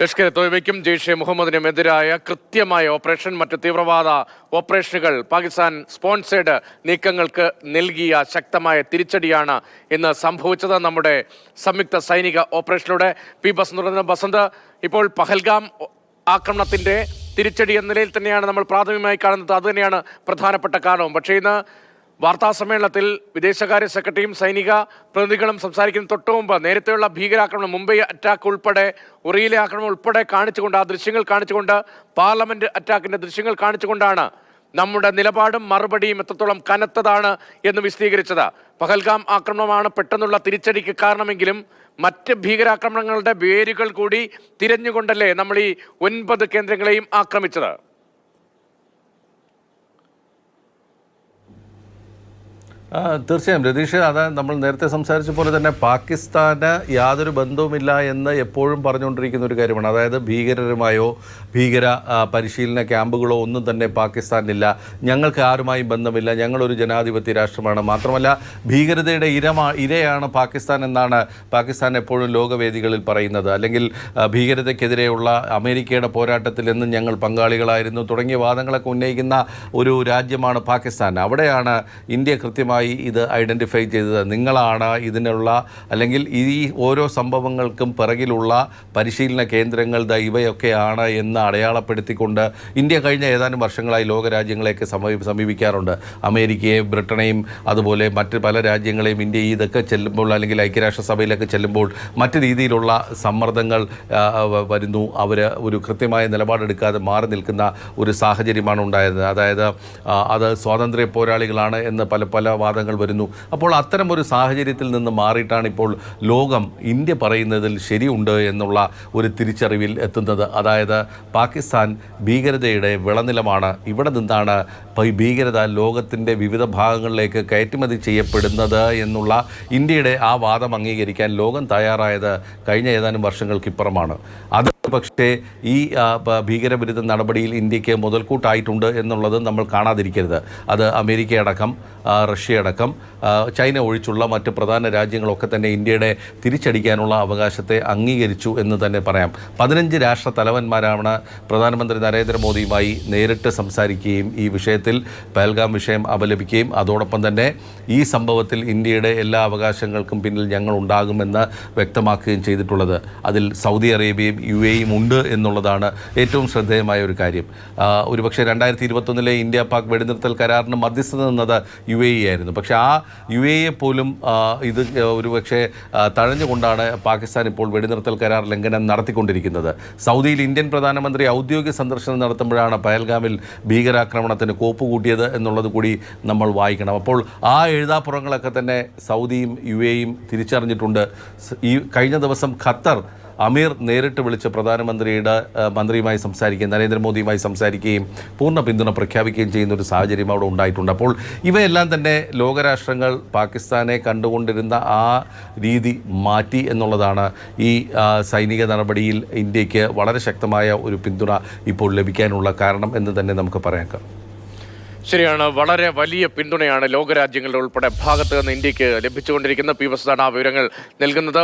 ലഷ്കർ തോയ്ബയ്ക്കും ജെയ്ഷെ മുഹമ്മദിനുമെതിരായ കൃത്യമായ ഓപ്പറേഷൻ മറ്റ് തീവ്രവാദ ഓപ്പറേഷനുകൾ പാകിസ്ഥാൻ സ്പോൺസേഡ് നീക്കങ്ങൾക്ക് നൽകിയ ശക്തമായ തിരിച്ചടിയാണ് ഇന്ന് സംഭവിച്ചത്. നമ്മുടെ സംയുക്ത സൈനിക ഓപ്പറേഷനിലൂടെ പി ബസന്ത് ഇപ്പോൾ പഹൽഗാം ആക്രമണത്തിന്റെ തിരിച്ചടി എന്ന നിലയിൽ തന്നെയാണ് നമ്മൾ പ്രാഥമികമായി കാണുന്നത്. അതുതന്നെയാണ് പ്രധാനപ്പെട്ട കാരണവും. പക്ഷേ ഇന്ന് വാർത്താ സമ്മേളനത്തിൽ വിദേശകാര്യ സെക്രട്ടറിയും സൈനിക പ്രതിനിധികളും സംസാരിക്കുന്ന തൊട്ടു മുമ്പ് നേരത്തെയുള്ള ഭീകരാക്രമണം, മുംബൈ അറ്റാക്ക് ഉൾപ്പെടെ, ഉറിയിലെ ആക്രമണം ഉൾപ്പെടെ കാണിച്ചുകൊണ്ട്, ആ ദൃശ്യങ്ങൾ കാണിച്ചുകൊണ്ട്, പാർലമെന്റ് അറ്റാക്കിന്റെ ദൃശ്യങ്ങൾ കാണിച്ചുകൊണ്ടാണ് നമ്മുടെ നിലപാടും മറുപടിയും എത്രത്തോളം കനത്തതാണ് എന്ന് വിശദീകരിച്ചത്. പഹൽഗാം ആക്രമണമാണ് പെട്ടെന്നുള്ള തിരിച്ചടിക്ക് കാരണമെങ്കിലും മറ്റ് ഭീകരാക്രമണങ്ങളുടെ വേരുകൾ കൂടി തിരഞ്ഞുകൊണ്ടല്ലേ നമ്മൾ ഈ 9 കേന്ദ്രങ്ങളെയും ആക്രമിച്ചത്. തീർച്ചയായും രതീഷ്, അത് നമ്മൾ നേരത്തെ സംസാരിച്ച പോലെ തന്നെ പാകിസ്ഥാന് യാതൊരു ബന്ധവുമില്ല എന്ന് എപ്പോഴും പറഞ്ഞുകൊണ്ടിരിക്കുന്ന ഒരു കാര്യമാണ്. അതായത് ഭീകരരുമായോ ഭീകര പരിശീലന ക്യാമ്പുകളോ ഒന്നും തന്നെ പാകിസ്ഥാനിലില്ല, ഞങ്ങൾക്ക് ആരുമായും ബന്ധമില്ല, ഞങ്ങളൊരു ജനാധിപത്യ രാഷ്ട്രമാണ്, മാത്രമല്ല ഭീകരതയുടെ ഇരയാണ് പാകിസ്ഥാൻ എന്നാണ് പാകിസ്ഥാൻ എപ്പോഴും ലോകവേദികളിൽ പറയുന്നത്. അല്ലെങ്കിൽ ഭീകരതയ്ക്കെതിരെയുള്ള അമേരിക്കയുടെ പോരാട്ടത്തിൽ എന്നും ഞങ്ങൾ പങ്കാളികളായിരുന്നു തുടങ്ങിയ വാദങ്ങളൊക്കെ ഉന്നയിക്കുന്ന ഒരു രാജ്യമാണ് പാകിസ്ഥാൻ. അവിടെയാണ് ഇന്ത്യ കൃത്യമായി ഇത് ഐഡൻറ്റിഫൈ ചെയ്തത്. നിങ്ങളാണ് ഇതിനുള്ള, അല്ലെങ്കിൽ ഈ ഓരോ സംഭവങ്ങൾക്കും പിറകിലുള്ള പരിശീലന കേന്ദ്രങ്ങൾ ഇവയൊക്കെയാണ് എന്ന് അടയാളപ്പെടുത്തിക്കൊണ്ട് ഇന്ത്യ കഴിഞ്ഞ ഏതാനും വർഷങ്ങളായി ലോകരാജ്യങ്ങളെയൊക്കെ സമീപിക്കാറുണ്ട്. അമേരിക്കയെയും ബ്രിട്ടനെയും അതുപോലെ മറ്റ് പല രാജ്യങ്ങളെയും ഇന്ത്യ ഇതൊക്കെ ചെല്ലുമ്പോൾ, അല്ലെങ്കിൽ ഐക്യരാഷ്ട്രസഭയിലൊക്കെ ചെല്ലുമ്പോൾ മറ്റു രീതിയിലുള്ള സമ്മർദ്ദങ്ങൾ വരുന്നു. അവർ ഒരു കൃത്യമായ നിലപാടെടുക്കാതെ മാറി നിൽക്കുന്ന ഒരു സാഹചര്യമാണ് ഉണ്ടായത്. അതായത് അത് സ്വാതന്ത്ര്യ പോരാളികളാണ് എന്ന് പല വാദങ്ങൾ വരുന്നു. അപ്പോൾ അത്തരം ഒരു സാഹചര്യത്തിൽ നിന്ന് മാറിയിട്ടാണ് ഇപ്പോൾ ലോകം ഇന്ത്യ പറയുന്നതിൽ ശരിയുണ്ട് എന്നുള്ള ഒരു തിരിച്ചറിവിൽ എത്തുന്നത്. അതായത് പാകിസ്ഥാൻ ഭീകരതയുടെ വിളനിലമാണ്, ഇവിടെ നിന്നാണ് ഈ ഭീകരത ലോകത്തിൻ്റെ വിവിധ ഭാഗങ്ങളിലേക്ക് കയറ്റുമതി ചെയ്യപ്പെടുന്നത് എന്നുള്ള ഇന്ത്യയുടെ ആ വാദം അംഗീകരിക്കാൻ ലോകം തയ്യാറായത് കഴിഞ്ഞ ഏതാനും വർഷങ്ങൾക്കിപ്പുറമാണ്. അത് പക്ഷേ ഈ ഭീകരവിരുദ്ധ നടപടിയിൽ ഇന്ത്യക്ക് മുതൽക്കൂട്ടായിട്ടുണ്ട് എന്നുള്ളത് നമ്മൾ കാണാതിരിക്കരുത്. അത് അമേരിക്കയടക്കം റഷ്യയടക്കം ചൈന ഒഴിച്ചുള്ള മറ്റ് പ്രധാന രാജ്യങ്ങളൊക്കെ തന്നെ ഇന്ത്യയുടെ തിരിച്ചടിക്കാനുള്ള അവകാശത്തെ അംഗീകരിച്ചു എന്ന് തന്നെ പറയാം. 15 രാഷ്ട്ര തലവന്മാരാണ് പ്രധാനമന്ത്രി നരേന്ദ്രമോദിയുമായി നേരിട്ട് സംസാരിക്കുകയും ഈ വിഷയത്തിൽ പഹൽഗാം വിഷയം അപലപിക്കുകയും അതോടൊപ്പം തന്നെ ഈ സംഭവത്തിൽ ഇന്ത്യയുടെ എല്ലാ അവകാശങ്ങൾക്കും പിന്നിൽ ഞങ്ങൾ ഉണ്ടാകുമെന്ന് വ്യക്തമാക്കുകയും ചെയ്തിട്ടുള്ളത്. അതിൽ സൗദി അറേബ്യയും UAEയും ഉണ്ട് എന്നുള്ളതാണ് ഏറ്റവും ശ്രദ്ധേയമായ ഒരു കാര്യം. ഒരുപക്ഷെ 2021 ഇന്ത്യ പാക് വെടിനിർത്തൽ കരാറിന് മധ്യസ്ഥത നിന്നത് UAE ആയിരുന്നു. പക്ഷേ ആ UAE പോലും ഇത് ഒരുപക്ഷെ തഴഞ്ഞുകൊണ്ടാണ് പാകിസ്ഥാൻ ഇപ്പോൾ വെടിനിർത്തൽ കരാർ ലംഘനം നടത്തിക്കൊണ്ടിരിക്കുന്നത്. സൗദിയിൽ ഇന്ത്യൻ പ്രധാനമന്ത്രി ഔദ്യോഗിക സന്ദർശനം നടത്തുമ്പോഴാണ് പഹൽഗാമിൽ ഭീകരാക്രമണത്തിന് കോപ്പുകൂട്ടിയത് എന്നുള്ളത് കൂടി നമ്മൾ വായിക്കണം. അപ്പോൾ ആ എഴുതാപ്പുറങ്ങളൊക്കെ തന്നെ സൗദിയും UAEയും തിരിച്ചറിഞ്ഞിട്ടുണ്ട്. ഈ കഴിഞ്ഞ ദിവസം ഖത്തർ അമീർ നേരിട്ട് വിളിച്ച് മന്ത്രിയുമായി സംസാരിക്കുകയും നരേന്ദ്രമോദിയുമായി സംസാരിക്കുകയും പൂർണ്ണ പിന്തുണ പ്രഖ്യാപിക്കുകയും ചെയ്യുന്ന ഒരു സാഹചര്യം അവിടെ ഉണ്ടായിട്ടുണ്ട്. അപ്പോൾ ഇവയെല്ലാം തന്നെ ലോകരാഷ്ട്രങ്ങൾ പാകിസ്ഥാനെ കണ്ടുകൊണ്ടിരുന്ന ആ രീതി മാറ്റി എന്നുള്ളതാണ് ഈ സൈനിക നടപടിയിൽ ഇന്ത്യക്ക് വളരെ ശക്തമായ ഒരു പിന്തുണ ഇപ്പോൾ ലഭിക്കാനുള്ള കാരണം എന്ന് തന്നെ നമുക്ക് പറയാം. ശരിയാണ്, വളരെ വലിയ പിന്തുണയാണ് ലോകരാജ്യങ്ങളുടെ ഉൾപ്പെടെ ഭാഗത്ത് നിന്ന് ഇന്ത്യക്ക് ലഭിച്ചുകൊണ്ടിരിക്കുന്ന. പി ബസന്താണ് ആ വിവരങ്ങൾ നൽകുന്നത്.